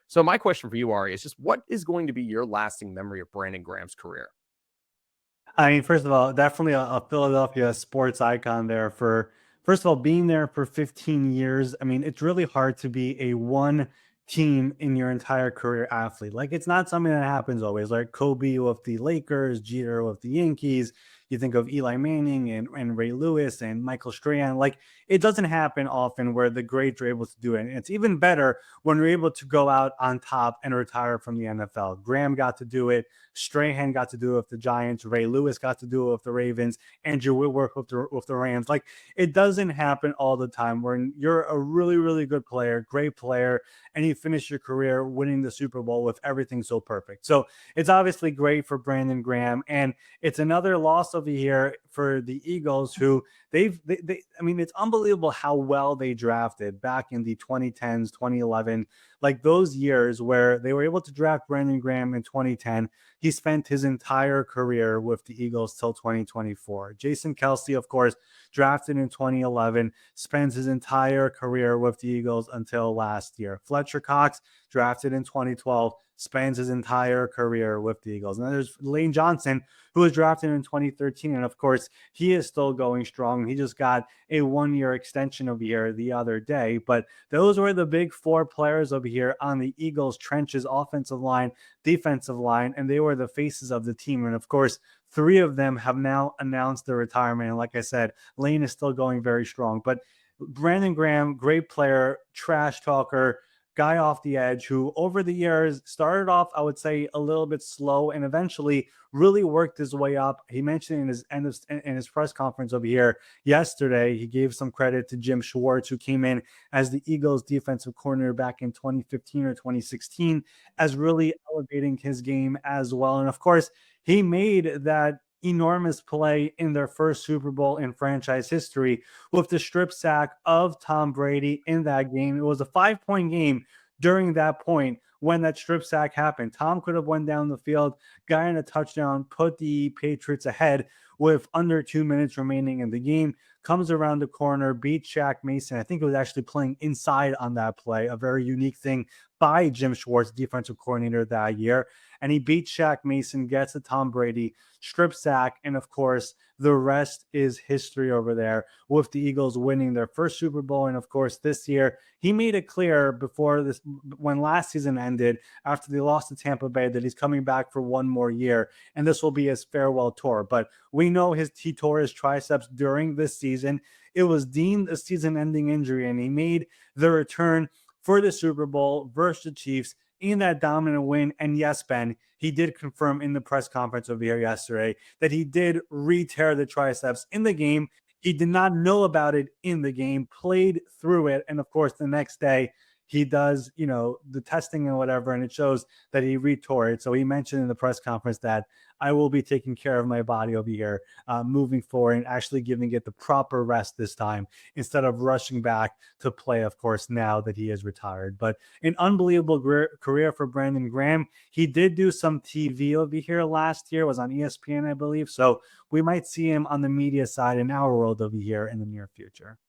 So my question for you, Ari, is just what is going to be your lasting memory of Brandon Graham's career? I mean, first of all, definitely a Philadelphia sports icon there for, first of all, being there for 15 years. I mean, it's really hard to be a one team in your entire career athlete. Like, it's not something that happens always. Like Kobe with the Lakers, Jeter with the Yankees. You think of Eli Manning and Ray Lewis and Michael Strahan. Like, it doesn't happen often where the greats are able to do it. And it's even better when you're able to go out on top and retire from the NFL. Graham got to do it. Strahan got to do it with the Giants. Ray Lewis got to do it with the Ravens. Andrew Whitworth with the Rams. Like, it doesn't happen all the time when you're a really, really good player, great player, and you finish your career winning the Super Bowl with everything so perfect. So it's obviously great for Brandon Graham. And it's another loss over here for the Eagles, who I mean, it's unbelievable how well they drafted back in the 2010s, 2011, like those years where they were able to draft Brandon Graham in 2010. He spent his entire career with the Eagles till 2024. Jason Kelsey, of course, drafted in 2011, spends his entire career with the Eagles until last year. Fletcher Cox, drafted in 2012, spends his entire career with the Eagles. And then there's Lane Johnson, who was drafted in 2013. And of course, he is still going strong. He just got a 1-year extension over here the other day. But those were the big four players over here on the Eagles' trenches, offensive line, defensive line, and they were the faces of the team. And of course, three of them have now announced their retirement. And like I said, Lane is still going very strong. But Brandon Graham, great player, trash talker, guy off the edge who over the years started off, I would say, a little bit slow and eventually really worked his way up. He mentioned in his press conference over here yesterday, he gave some credit to Jim Schwartz, who came in as the Eagles defensive coordinator back in 2015 or 2016, as really elevating his game as well. And of course, he made that enormous play in their first Super Bowl in franchise history with the strip sack of Tom Brady in that game. It was a 5-point game during that point when that strip sack happened. Tom could have went down the field, got in a touchdown, put the Patriots ahead with under 2 minutes remaining in the game, comes around the corner, beats Shaq Mason. I think it was actually playing inside on that play, a very unique thing by Jim Schwartz, defensive coordinator that year. And he beats Shaq Mason, gets to Tom Brady, strip sack, and of course, the rest is history over there with the Eagles winning their first Super Bowl. And of course, this year, he made it clear before this, when last season ended, after they lost to Tampa Bay, that he's coming back for one more year. And this will be his farewell tour. But we know he tore his triceps during this season. It was deemed a season ending injury, and he made the return for the Super Bowl versus the Chiefs in that dominant win. And yes, Ben, he did confirm in the press conference over here yesterday that he did re-tear the triceps in the game. He did not know about it in the game, played through it. And of course, the next day, he does, the testing and whatever, and it shows that he retore it. So he mentioned in the press conference that I will be taking care of my body over here moving forward and actually giving it the proper rest this time instead of rushing back to play, of course, now that he is retired. But an unbelievable career for Brandon Graham. He did do some TV over here last year, was on ESPN, I believe. So we might see him on the media side in our world over here in the near future.